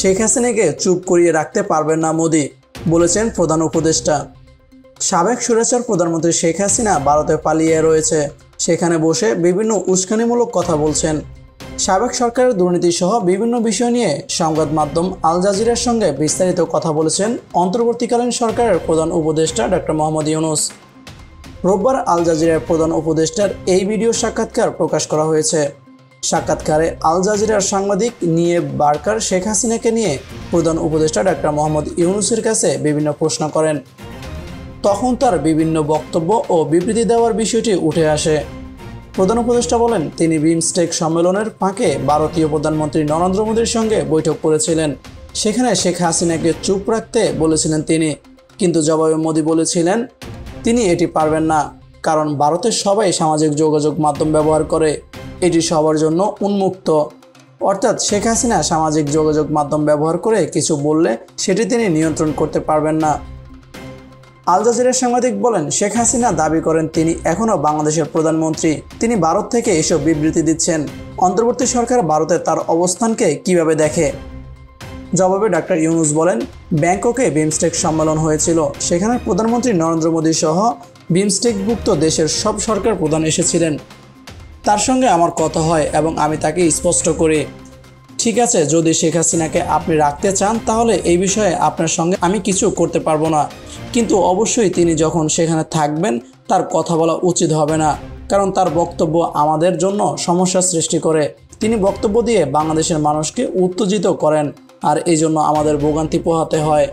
শেখ হাসিনাকে চুপ করিয়ে রাখতে পারবেন না মোদি, বলেছেন প্রধান উপদেষ্টা। সাবেক স্বৈরাচার প্রধানমন্ত্রী শেখ হাসিনা ভারতে পালিয়ে রয়েছে, সেখানে বসে বিভিন্ন উস্কানিমূলক কথা বলছেন। সাবেক সরকারের দুর্নীতি সহ বিভিন্ন বিষয় নিয়ে সংবাদ মাধ্যম আল জাজিরার সঙ্গে বিস্তারিত কথা বলেছেন অন্তর্বর্তীকালীন সরকারের প্রধান উপদেষ্টা ডক্টর মোহাম্মদ ইউনূস। রোববার আল জাজিরার প্রধান উপদেষ্টার এই ভিডিও সাক্ষাৎকার প্রকাশ করা হয়েছে। সাক্ষাৎকারে আল জাজিরার সাংবাদিক নিয়েব বারকার শেখ হাসিনাকে নিয়ে প্রধান উপদেষ্টা ডক্টর মোহাম্মদ ইউনূসের কাছে বিভিন্ন প্রশ্ন করেন। তখন তার বিভিন্ন বক্তব্য ও বিবৃতি দেওয়ার বিষয়টি উঠে আসে। প্রধান উপদেষ্টা বলেন, তিনি বিমস্টেক সম্মেলনের ফাঁকে ভারতীয় প্রধানমন্ত্রী নরেন্দ্র মোদীর সঙ্গে বৈঠক করেছিলেন। সেখানে শেখ হাসিনাকে চুপ রাখতে বলেছিলেন তিনি, কিন্তু জবাবে মোদী বলেছিলেন তিনি এটি পারবেন না, কারণ ভারতের সবাই সামাজিক যোগাযোগ মাধ্যম ব্যবহার করে, এটি সবার জন্য উন্মুক্ত। অর্থাৎ শেখ হাসিনা সামাজিক যোগাযোগ মাধ্যম ব্যবহার করে কিছু বললে সেটি তিনি নিয়ন্ত্রণ করতে পারবেন না। আল জাজিরার সাংবাদিক বলেন, শেখ হাসিনা দাবি করেন তিনি এখনও বাংলাদেশের প্রধানমন্ত্রী, তিনি ভারত থেকে এসব বিবৃতি দিচ্ছেন। অন্তর্বর্তী সরকার ভারতে তার অবস্থানকে কিভাবে দেখে? জবাবে ডক্টর ইউনূস বলেন, ব্যাংককে বিমস্টেক সম্মেলন হয়েছিল, সেখানে প্রধানমন্ত্রী নরেন্দ্র মোদী সহ বিমস্টেকভুক্ত দেশের সব সরকার প্রধান এসেছিলেন। তার সঙ্গে আমার কথা হয় এবং আমি তাকে স্পষ্ট করি, ঠিক আছে, যদি শেখ হাসিনাকে আপনি রাখতে চান তাহলে এই বিষয়ে আপনার সঙ্গে আমি কিছু করতে পারবো না, কিন্তু অবশ্যই তিনি যখন সেখানে থাকবেন তার কথা বলা উচিত হবে না, কারণ তার বক্তব্য আমাদের জন্য সমস্যা সৃষ্টি করে। তিনি বক্তব্য দিয়ে বাংলাদেশের মানুষকে উত্তেজিত করেন, আর এই জন্য আমাদের ভোগান্তি পোহাতে হয়।